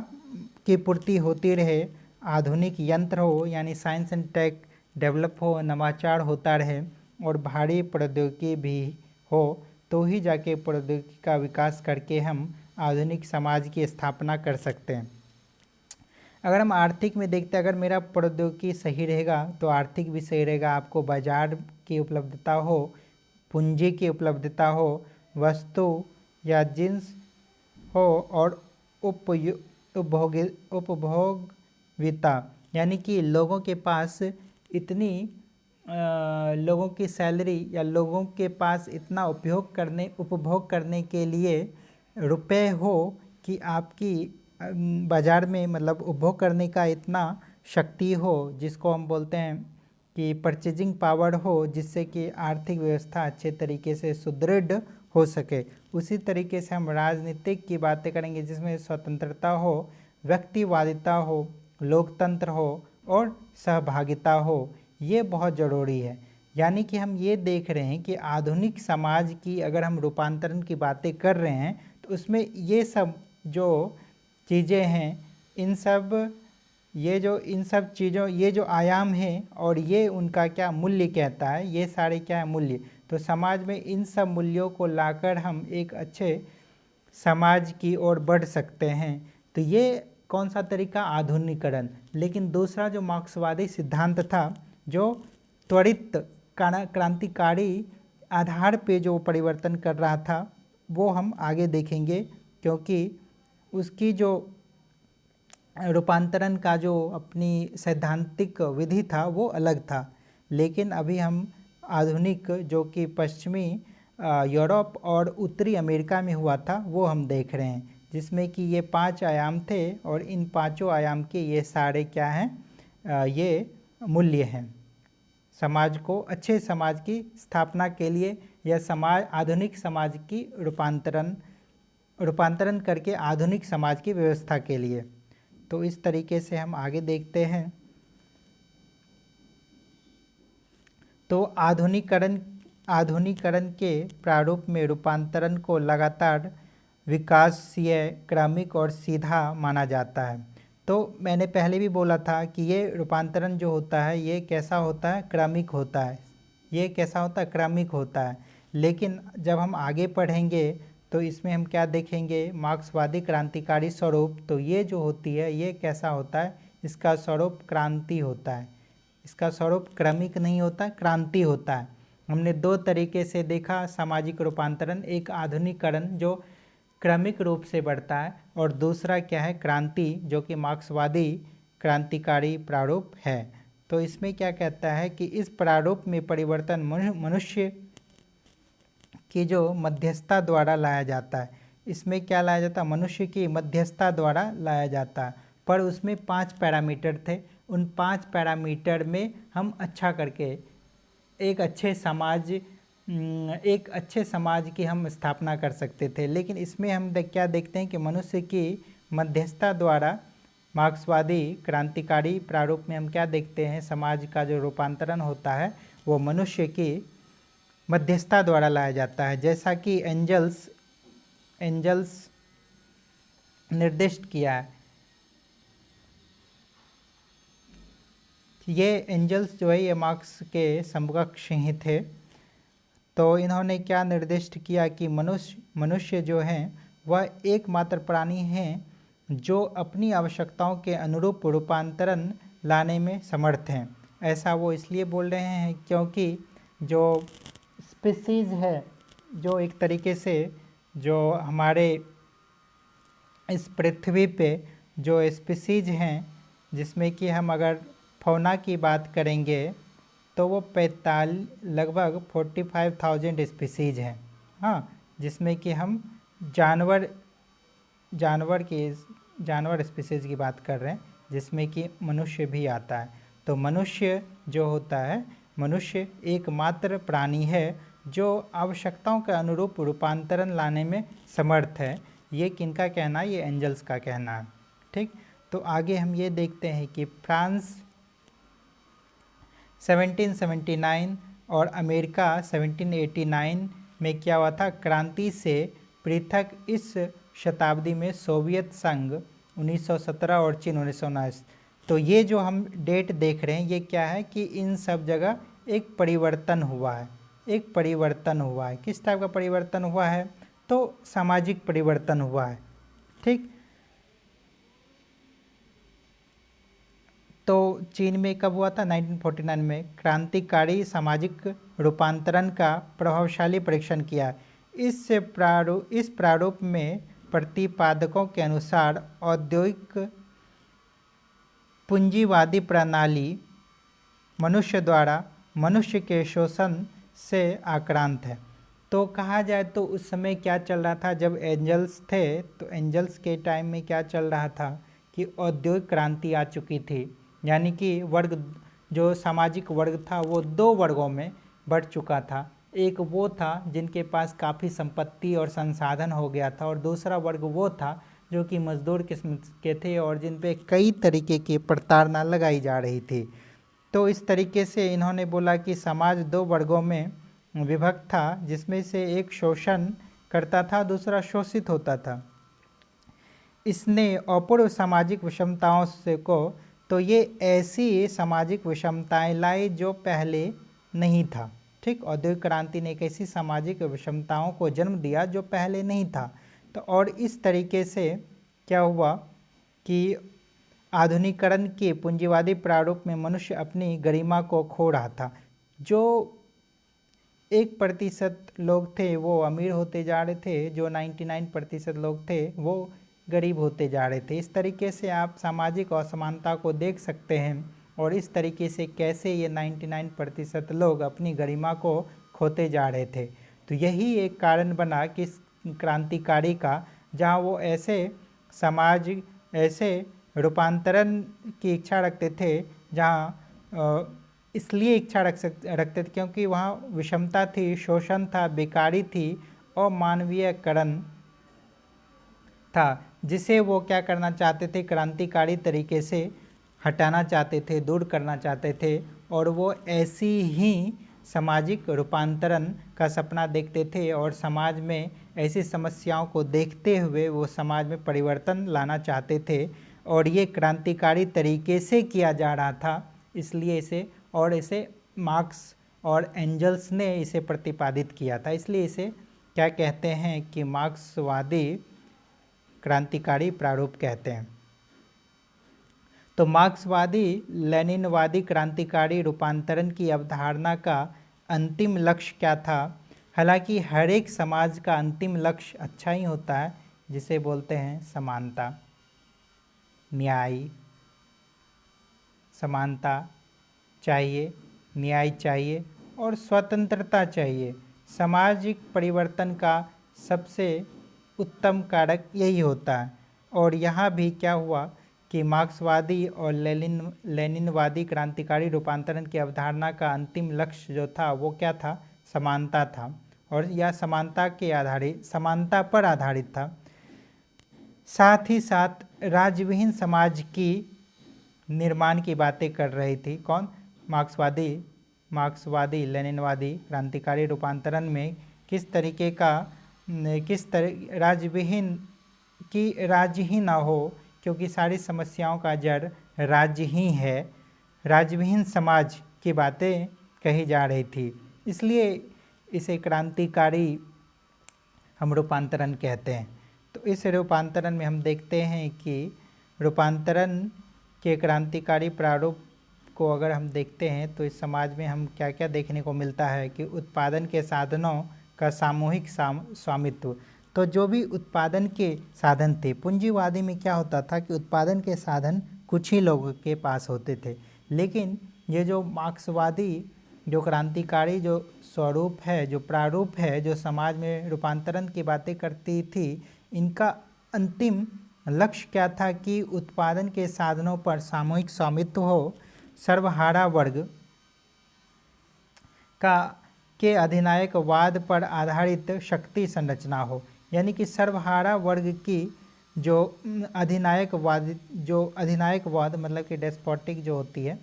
Speaker 1: की पूर्ति होती रहे, आधुनिक यंत्र हो यानी साइंस एंड टेक डेवलप हो, नवाचार होता रहे और भारी प्रौद्योगिकी भी हो, तो ही जाके प्रौद्योगिकी का विकास करके हम आधुनिक समाज की स्थापना कर सकते हैं। अगर हम आर्थिक में देखते हैं, अगर मेरा प्रौद्योगिकी सही रहेगा तो आर्थिक भी सही रहेगा। आपको बाजार की उपलब्धता हो, पूंजी की उपलब्धता हो, वस्तु या जिन्स हो और उपभोगिता, यानी कि लोगों के पास इतनी लोगों की सैलरी या लोगों के पास इतना उपभोग करने के लिए रुपए हो कि आपकी बाज़ार में मतलब उपभोग करने का इतना शक्ति हो, जिसको हम बोलते हैं कि परचेजिंग पावर हो, जिससे कि आर्थिक व्यवस्था अच्छे तरीके से सुदृढ़ हो सके। उसी तरीके से हम राजनीतिक की बातें करेंगे, जिसमें स्वतंत्रता हो, व्यक्तिवादिता हो, लोकतंत्र हो और सहभागिता हो। ये बहुत ज़रूरी है। यानी कि हम ये देख रहे हैं कि आधुनिक समाज की अगर हम रूपांतरण की बातें कर रहे हैं तो उसमें ये सब जो चीज़ें हैं, इन सब चीज़ों, ये जो आयाम हैं और ये उनका क्या मूल्य कहता है, ये सारे क्या है मूल्य। तो समाज में इन सब मूल्यों को लाकर हम एक अच्छे समाज की ओर बढ़ सकते हैं। तो ये कौन सा तरीका, आधुनिकीकरण। लेकिन दूसरा जो मार्क्सवादी सिद्धांत था, जो त्वरित क्रांतिकारी आधार पे जो परिवर्तन कर रहा था, वो हम आगे देखेंगे, क्योंकि उसकी जो रूपांतरण का जो अपनी सैद्धांतिक विधि था वो अलग था। लेकिन अभी हम आधुनिक जो कि पश्चिमी यूरोप और उत्तरी अमेरिका में हुआ था वो हम देख रहे हैं, जिसमें कि ये 5 आयाम थे और इन पांचों आयाम के ये सारे क्या हैं, ये मूल्य हैं। समाज को, अच्छे समाज की स्थापना के लिए या आधुनिक समाज की रूपांतरण करके आधुनिक समाज की व्यवस्था के लिए। तो इस तरीके से हम आगे देखते हैं। तो आधुनिकीकरण के प्रारूप में रूपांतरण को लगातार विकासशील, क्रमिक और सीधा माना जाता है। तो मैंने पहले भी बोला था कि ये रूपांतरण जो होता है ये कैसा होता है, क्रमिक होता है। ये कैसा होता है, क्रमिक होता है। लेकिन जब हम आगे पढ़ेंगे तो इसमें हम क्या देखेंगे, मार्क्सवादी क्रांतिकारी स्वरूप। तो ये जो होती है ये कैसा होता है, इसका स्वरूप क्रांति होता है। इसका स्वरूप क्रमिक नहीं होता, क्रांति होता है। हमने 2 तरीके से देखा सामाजिक रूपांतरण, एक आधुनिकीकरण जो क्रमिक रूप से बढ़ता है और दूसरा क्या है, क्रांति, जो कि मार्क्सवादी क्रांतिकारी प्रारूप है। तो इसमें क्या कहता है कि इस प्रारूप में परिवर्तन मनुष्य की जो मध्यस्थता द्वारा लाया जाता है। इसमें क्या लाया जाता है, मनुष्य की मध्यस्थता द्वारा लाया जाता है। पर उसमें 5 पैरामीटर थे। उन 5 पैरामीटर में हम अच्छा करके एक अच्छे समाज की हम स्थापना कर सकते थे। लेकिन इसमें हम क्या देखते हैं कि मनुष्य की मध्यस्थता द्वारा, मार्क्सवादी क्रांतिकारी प्रारूप में हम क्या देखते हैं, समाज का जो रूपांतरण होता है वो मनुष्य की मध्यस्थता द्वारा लाया जाता है। जैसा कि एंजल्स निर्दिष्ट किया है। ये एंजल्स जो है ये मार्क्स के समकक्ष ही थे। तो इन्होंने क्या निर्दिष्ट किया कि मनुष्य जो हैं वह एकमात्र प्राणी हैं जो अपनी आवश्यकताओं के अनुरूप रूपांतरण लाने में समर्थ हैं। ऐसा वो इसलिए बोल रहे हैं क्योंकि जो स्पीसीज़ है, जो एक तरीके से जो हमारे इस पृथ्वी पे जो स्पीसीज़ हैं, जिसमें कि हम अगर फौना की बात करेंगे तो वो लगभग 45,000 स्पीसीज़ हैं। हाँ, जिसमें कि हम जानवर स्पीसीज़ की बात कर रहे हैं, जिसमें कि मनुष्य भी आता है। तो मनुष्य जो होता है, मनुष्य एकमात्र प्राणी है जो आवश्यकताओं के अनुरूप रूपांतरण लाने में समर्थ है। ये किनका कहना है, ये एंजल्स का कहना है। ठीक, तो आगे हम ये देखते हैं कि फ्रांस 1779 और अमेरिका 1789 में क्या हुआ था, क्रांति से पृथक इस शताब्दी में सोवियत संघ 1917 और चीन 1919। तो ये जो हम डेट देख रहे हैं ये क्या है कि इन सब जगह एक परिवर्तन हुआ है। एक परिवर्तन हुआ है। किस टाइप का परिवर्तन हुआ है, तो सामाजिक परिवर्तन हुआ है। ठीक, चीन में कब हुआ था? 1949 में क्रांतिकारी सामाजिक रूपांतरण का प्रभावशाली परीक्षण किया। इस प्रारूप में प्रतिपादकों के अनुसार औद्योगिक पूंजीवादी प्रणाली मनुष्य द्वारा मनुष्य के शोषण से आक्रांत है। तो कहा जाए तो उस समय क्या चल रहा था जब एंजल्स थे, तो एंजल्स के टाइम में क्या चल रहा था कि औद्योगिक क्रांति आ चुकी थी, यानी कि वर्ग जो सामाजिक वर्ग था वो दो वर्गों में बढ़ चुका था। एक वो था जिनके पास काफ़ी संपत्ति और संसाधन हो गया था, और दूसरा वर्ग वो था जो कि मजदूर किस्म के थे और जिन पे कई तरीके की प्रताड़ना लगाई जा रही थी। तो इस तरीके से इन्होंने बोला कि समाज दो वर्गों में विभक्त था, जिसमें से एक शोषण करता था, दूसरा शोषित होता था। इसने अपूर्व सामाजिक विषमताओं से को तो ये ऐसी सामाजिक विषमताएं लाई जो पहले नहीं था। ठीक, औद्योगिक क्रांति ने एक ऐसी सामाजिक विषमताओं को जन्म दिया जो पहले नहीं था। तो और इस तरीके से क्या हुआ कि आधुनिकीकरण के पूंजीवादी प्रारूप में मनुष्य अपनी गरिमा को खो रहा था। जो 1% लोग थे वो अमीर होते जा रहे थे, जो 99% लोग थे वो गरीब होते जा रहे थे। इस तरीके से आप सामाजिक असमानता को देख सकते हैं, और इस तरीके से कैसे ये 99% लोग अपनी गरिमा को खोते जा रहे थे। तो यही एक कारण बना कि क्रांतिकारी का, जहाँ वो ऐसे समाज ऐसे रूपांतरण की इच्छा रखते थे, जहाँ इसलिए इच्छा रखते थे क्योंकि वहाँ विषमता थी, शोषण था, बेकारी थी और मानवीयकरण था, जिसे वो क्या करना चाहते थे, क्रांतिकारी तरीके से हटाना चाहते थे, दूर करना चाहते थे। और वो ऐसी ही सामाजिक रूपांतरण का सपना देखते थे, और समाज में ऐसी समस्याओं को देखते हुए वो समाज में परिवर्तन लाना चाहते थे, और ये क्रांतिकारी तरीके से किया जा रहा था। इसलिए इसे मार्क्स और एंजल्स ने इसे प्रतिपादित किया था। इसलिए इसे क्या कहते हैं कि मार्क्सवादी क्रांतिकारी प्रारूप कहते हैं। तो मार्क्सवादी लेनिनवादी क्रांतिकारी रूपांतरण की अवधारणा का अंतिम लक्ष्य क्या था? हालांकि हर एक समाज का अंतिम लक्ष्य अच्छा ही होता है, जिसे बोलते हैं समानता, न्याय। समानता चाहिए, न्याय चाहिए और स्वतंत्रता चाहिए। सामाजिक परिवर्तन का सबसे उत्तम कारक यही होता है। और यहाँ भी क्या हुआ कि मार्क्सवादी और लेनिनवादी क्रांतिकारी रूपांतरण की अवधारणा का अंतिम लक्ष्य जो था वो क्या था? समानता था, और यह समानता पर आधारित था। साथ ही साथ राज्यविहीन समाज की निर्माण की बातें कर रही थी। कौन? मार्क्सवादी लेनिनवादी क्रांतिकारी रूपांतरण में किस तरह राज्य ही ना हो, क्योंकि सारी समस्याओं का जड़ राज्य ही है। राज्यविहीन समाज की बातें कही जा रही थी, इसलिए इसे क्रांतिकारी हम रूपांतरण कहते हैं। तो इस रूपांतरण में हम देखते हैं कि रूपांतरण के क्रांतिकारी प्रारूप को अगर हम देखते हैं तो इस समाज में हम क्या क्या देखने को मिलता है कि उत्पादन के साधनों का सामूहिक स्वामित्व। तो जो भी उत्पादन के साधन थे, पूंजीवादी में क्या होता था कि उत्पादन के साधन कुछ ही लोगों के पास होते थे, लेकिन ये जो मार्क्सवादी जो क्रांतिकारी जो स्वरूप है, जो प्रारूप है, जो समाज में रूपांतरण की बातें करती थी, इनका अंतिम लक्ष्य क्या था कि उत्पादन के साधनों पर सामूहिक स्वामित्व हो, सर्वहारा वर्ग के अधिनायकवाद पर आधारित शक्ति संरचना हो। यानी कि सर्वहारा वर्ग की जो अधिनायकवाद मतलब कि डेस्पोटिक जो होती है,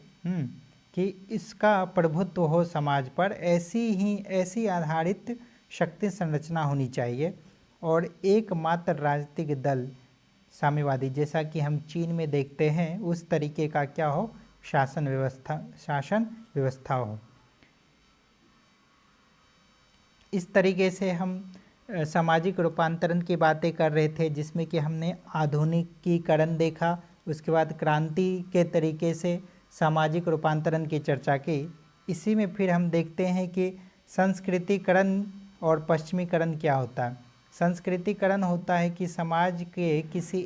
Speaker 1: कि इसका प्रभुत्व हो समाज पर, ऐसी आधारित शक्ति संरचना होनी चाहिए। और एकमात्र राजनीतिक दल साम्यवादी, जैसा कि हम चीन में देखते हैं, उस तरीके का क्या हो? शासन व्यवस्था हो। इस तरीके से हम सामाजिक रूपांतरण की बातें कर रहे थे, जिसमें कि हमने आधुनिकीकरण देखा, उसके बाद क्रांति के तरीके से सामाजिक रूपांतरण की चर्चा की। इसी में फिर हम देखते हैं कि संस्कृतिकरण और पश्चिमीकरण क्या होता है। संस्कृतिकरण होता है कि समाज के किसी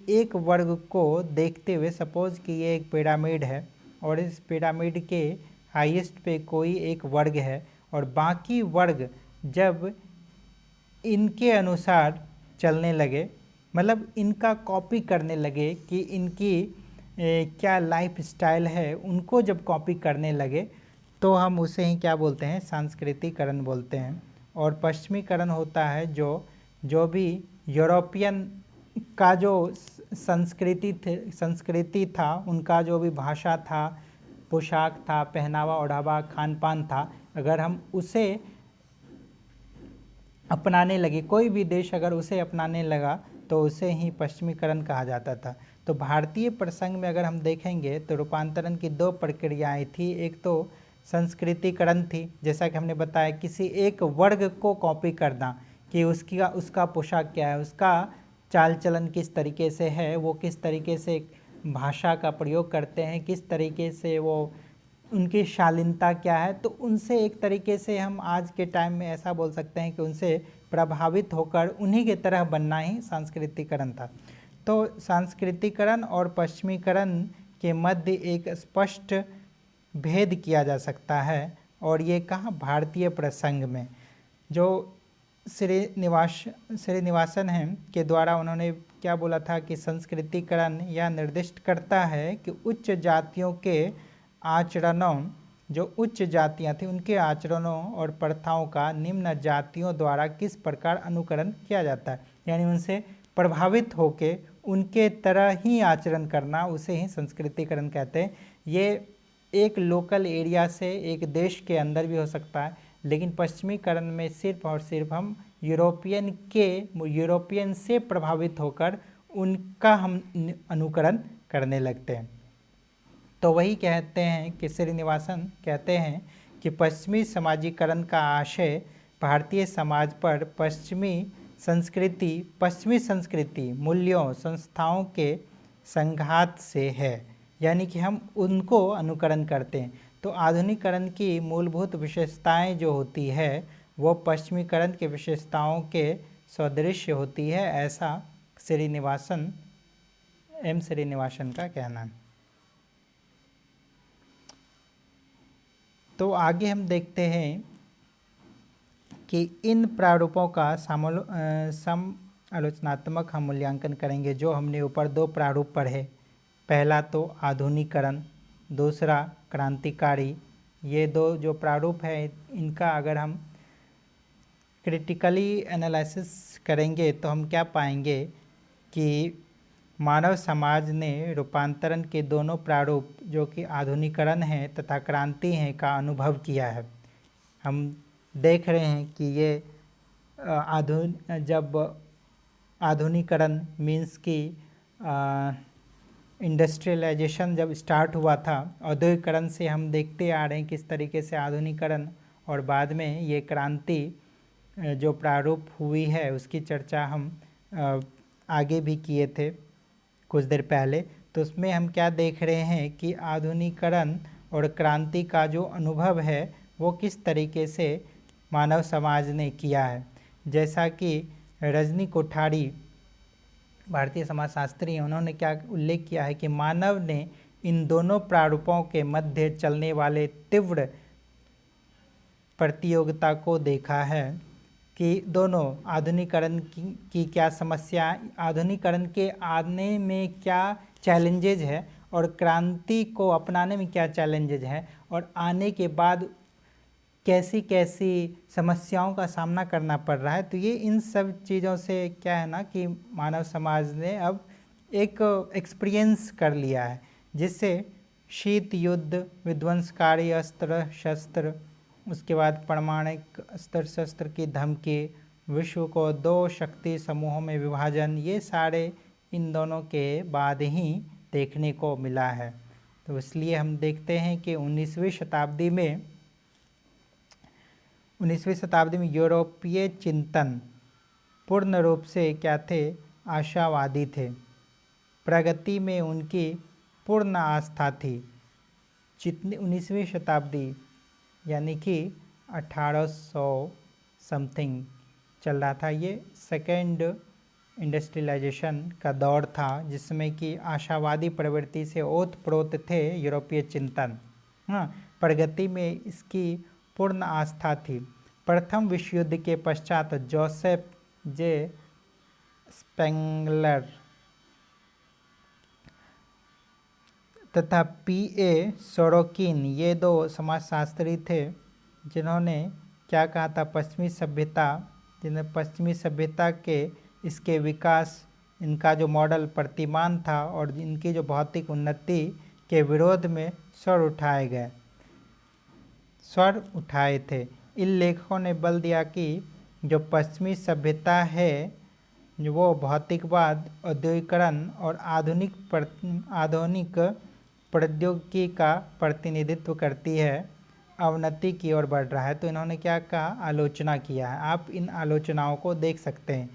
Speaker 1: एक वर्ग को देखते हुए, सपोज कि ये एक पिरामिड है और इस पिरामिड के हाईएस्ट पे कोई एक वर्ग है और बाकी वर्ग जब इनके अनुसार चलने लगे, मतलब इनका कॉपी करने लगे कि इनकी क्या लाइफ स्टाइल है, उनको जब कॉपी करने लगे तो हम उसे ही क्या बोलते हैं, सांस्कृतिकरण बोलते हैं। और पश्चिमीकरण होता है जो भी यूरोपियन का जो संस्कृति था, उनका जो भी भाषा था, पोशाक था, पहनावा ओढ़ावा, खान पान था, अगर हम उसे अपनाने लगे, कोई भी देश अगर उसे अपनाने लगा तो उसे ही पश्चिमीकरण कहा जाता था। तो भारतीय प्रसंग में अगर हम देखेंगे तो रूपांतरण की दो प्रक्रियाएं थी। एक तो संस्कृतिकरण थी, जैसा कि हमने बताया, किसी एक वर्ग को कॉपी करना कि उसका पोशाक क्या है, उसका चाल चलन किस तरीके से है, वो किस तरीके से भाषा का प्रयोग करते हैं, किस तरीके से वो, उनकी शालीनता क्या है। तो उनसे एक तरीके से हम आज के टाइम में ऐसा बोल सकते हैं कि उनसे प्रभावित होकर उन्हीं के तरह बनना ही सांस्कृतिकरण था। तो सांस्कृतिकरण और पश्चिमीकरण के मध्य एक स्पष्ट भेद किया जा सकता है। और ये कहाँ, भारतीय प्रसंग में। जो श्रीनिवासन हैं के द्वारा उन्होंने क्या बोला था कि संस्कृतिकरण यह निर्दिष्ट करता है कि उच्च जातियों के आचरणों, जो उच्च जातियां थी उनके आचरणों और प्रथाओं का निम्न जातियों द्वारा किस प्रकार अनुकरण किया जाता है, यानी उनसे प्रभावित होके उनके तरह ही आचरण करना, उसे ही संस्कृतिकरण कहते हैं। ये एक लोकल एरिया से, एक देश के अंदर भी हो सकता है, लेकिन पश्चिमीकरण में सिर्फ और सिर्फ हम यूरोपियन से प्रभावित होकर उनका हम अनुकरण करने लगते हैं। तो वही कहते हैं कि श्रीनिवासन कहते हैं कि पश्चिमी समाजीकरण का आशय भारतीय समाज पर पश्चिमी संस्कृति मूल्यों संस्थाओं के संघात से है, यानी कि हम उनको अनुकरण करते हैं। तो आधुनिकरण की मूलभूत विशेषताएं जो होती है वो पश्चिमीकरण के विशेषताओं के सदृश होती है, ऐसा श्रीनिवासन का कहना है। तो आगे हम देखते हैं कि इन प्रारूपों का आलोचनात्मक हम मूल्यांकन करेंगे। जो हमने ऊपर दो प्रारूप पढ़े, पहला तो आधुनिकरण, दूसरा क्रांतिकारी। ये दो जो प्रारूप है इनका अगर हम क्रिटिकली एनालिसिस करेंगे तो हम क्या पाएंगे कि मानव समाज ने रूपांतरण के दोनों प्रारूप, जो कि आधुनिकरण है तथा क्रांति है, का अनुभव किया है। हम देख रहे हैं कि ये जब आधुनिकरण मीन्स कि इंडस्ट्रियलाइजेशन जब स्टार्ट हुआ था, औद्योगिकरण से हम देखते आ रहे हैं किस तरीके से आधुनिकरण और बाद में ये क्रांति जो प्रारूप हुई है उसकी चर्चा हम आगे भी किए थे कुछ देर पहले। तो उसमें हम क्या देख रहे हैं कि आधुनिकरण और क्रांति का जो अनुभव है वो किस तरीके से मानव समाज ने किया है। जैसा कि रजनी कोठारी भारतीय समाजशास्त्री हैं, उन्होंने क्या उल्लेख किया है कि मानव ने इन दोनों प्रारूपों के मध्य चलने वाले तीव्र प्रतियोगिता को देखा है कि दोनों आधुनिकरण की क्या समस्या, आधुनिकरण के आने में क्या चैलेंजेज है और क्रांति को अपनाने में क्या चैलेंजेज है, और आने के बाद कैसी कैसी समस्याओं का सामना करना पड़ रहा है। तो ये इन सब चीज़ों से क्या है ना कि मानव समाज ने अब एक एक्सपीरियंस कर लिया है, जिससे शीत युद्ध, विध्वंसकारी अस्त्र शस्त्र, उसके बाद परमाणुक अस्त्र शस्त्र की धमकी, विश्व को दो शक्ति समूहों में विभाजन, ये सारे इन दोनों के बाद ही देखने को मिला है। तो इसलिए हम देखते हैं कि 19वीं शताब्दी में यूरोपीय चिंतन पूर्ण रूप से क्या थे, आशावादी थे। प्रगति में उनकी पूर्ण आस्था थी। जितनी 19वीं शताब्दी यानी कि 1800 समथिंग चल रहा था, ये सेकेंड इंडस्ट्रियलाइजेशन का दौर था, जिसमें कि आशावादी प्रवृत्ति से ओतप्रोत थे यूरोपीय चिंतन। हाँ, प्रगति में इसकी पूर्ण आस्था थी। प्रथम विश्व युद्ध के पश्चात जोसेफ जे स्पेंगलर तथा P.A. सोरोकिन, ये दो समाजशास्त्री थे जिन्होंने क्या कहा था, जिन्हें पश्चिमी सभ्यता के इसके विकास, इनका जो मॉडल प्रतिमान था और इनकी जो भौतिक उन्नति के विरोध में स्वर उठाए थे। इन लेखकों ने बल दिया कि जो पश्चिमी सभ्यता है वो भौतिकवाद, औद्योगिकरण और आधुनिक प्रौद्योगिकी का प्रतिनिधित्व करती है, अवनति की ओर बढ़ रहा है। तो इन्होंने क्या कहा, आलोचना किया है। आप इन आलोचनाओं को देख सकते हैं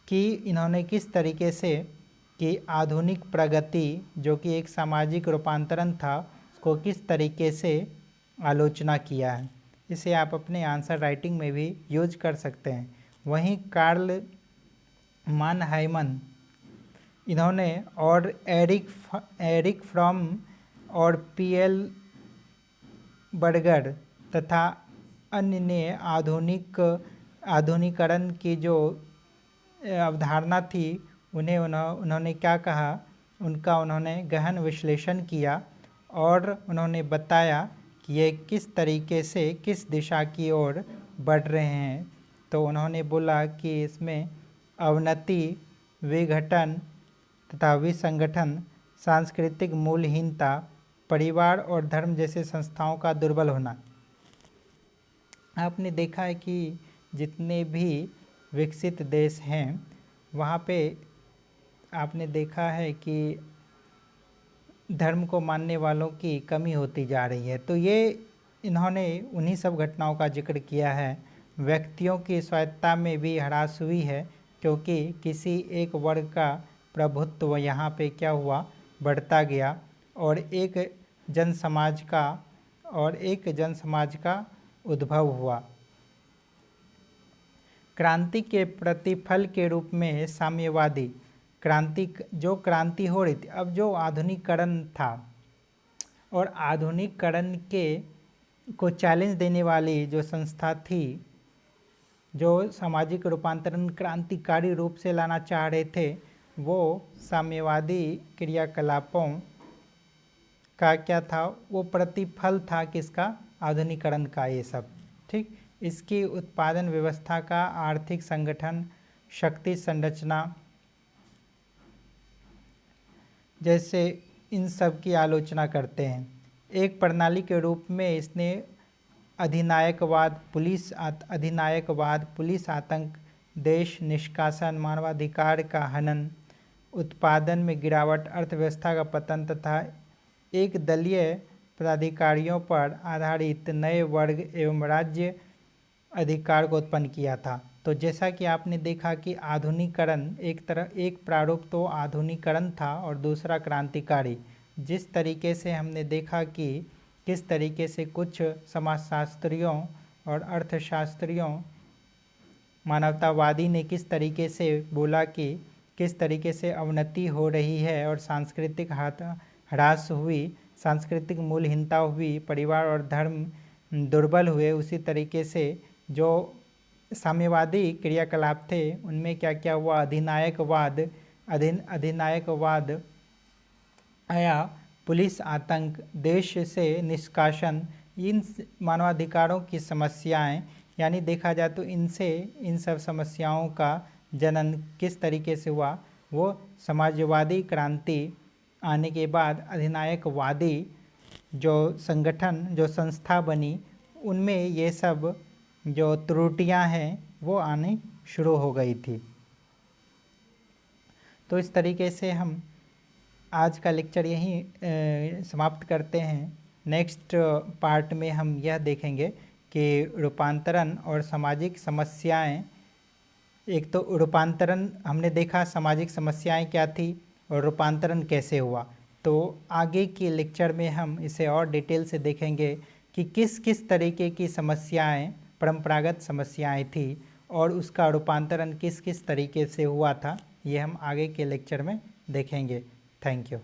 Speaker 1: कि इन्होंने किस तरीके से कि आधुनिक प्रगति जो कि एक सामाजिक रूपांतरण था, उसको किस तरीके से आलोचना किया है। इसे आप अपने आंसर राइटिंग में भी यूज कर सकते हैं। वहीं कार्ल मानहाइमन, इन्होंने और एरिक फ्रॉम और P.L. बर्गर तथा अन्य ने आधुनिकरण की जो अवधारणा थी उन्होंने क्या कहा, उन्होंने गहन विश्लेषण किया और उन्होंने बताया कि ये किस तरीके से किस दिशा की ओर बढ़ रहे हैं। तो उन्होंने बोला कि इसमें अवनति, विघटन तथा विसंगठन, सांस्कृतिक मूल्यहीनता, परिवार और धर्म जैसे संस्थाओं का दुर्बल होना। आपने देखा है कि जितने भी विकसित देश हैं वहाँ पे आपने देखा है कि धर्म को मानने वालों की कमी होती जा रही है। तो ये इन्होंने उन्हीं सब घटनाओं का जिक्र किया है। व्यक्तियों की स्वायत्तता में भी ह्रास हुई है, क्योंकि किसी एक वर्ग का प्रभुत्व यहाँ पे क्या हुआ, बढ़ता गया और एक जन समाज का उद्भव हुआ। क्रांति के प्रतिफल के रूप में साम्यवादी क्रांति हो रही थी। अब जो आधुनिकीकरण था और आधुनिकीकरण को चैलेंज देने वाली जो संस्था थी, जो सामाजिक रूपांतरण क्रांतिकारी रूप से लाना चाह रहे थे, वो साम्यवादी क्रियाकलापों का क्या था, वो प्रतिफल था किसका, आधुनिकीकरण का। ये सब ठीक, इसकी उत्पादन व्यवस्था का आर्थिक संगठन, शक्ति संरचना जैसे इन सब की आलोचना करते हैं। एक प्रणाली के रूप में इसने अधिनायकवाद, पुलिस आतंक, देश निष्कासन, मानवाधिकार का हनन, उत्पादन में गिरावट, अर्थव्यवस्था का पतन तथा एक दलीय पदाधिकारियों पर आधारित नए वर्ग एवं राज्य अधिकार को उत्पन्न किया था। तो जैसा कि आपने देखा कि आधुनिकीकरण एक प्रारूप तो आधुनिकीकरण था और दूसरा क्रांतिकारी। जिस तरीके से हमने देखा कि किस तरीके से कुछ समाजशास्त्रियों और अर्थशास्त्रियों, मानवतावादी ने किस तरीके से बोला कि किस तरीके से अवनति हो रही है और सांस्कृतिक ह्रास हुई, सांस्कृतिक मूल्यहीनता हुई, परिवार और धर्म दुर्बल हुए, उसी तरीके से जो साम्यवादी क्रियाकलाप थे उनमें क्या क्या हुआ, अधिनायकवाद आया, पुलिस आतंक, देश से निष्कासन, इन मानवाधिकारों की समस्याएं, यानी देखा जाए तो इन सब समस्याओं का जनन किस तरीके से हुआ, वो समाजवादी क्रांति आने के बाद अधिनायकवादी जो संगठन, जो संस्था बनी, उनमें ये सब जो त्रुटियां हैं वो आनी शुरू हो गई थी। तो इस तरीके से हम आज का लेक्चर यहीं समाप्त करते हैं। नेक्स्ट पार्ट में हम यह देखेंगे कि रूपांतरण और सामाजिक समस्याएं। एक तो रूपांतरण हमने देखा, सामाजिक समस्याएं क्या थी, और रूपांतरण कैसे हुआ। तो आगे के लेक्चर में हम इसे और डिटेल से देखेंगे कि किस किस तरीके की समस्याएं, परंपरागत समस्याएं थी और उसका रूपांतरण किस किस तरीके से हुआ था, ये हम आगे के लेक्चर में देखेंगे। Thank you.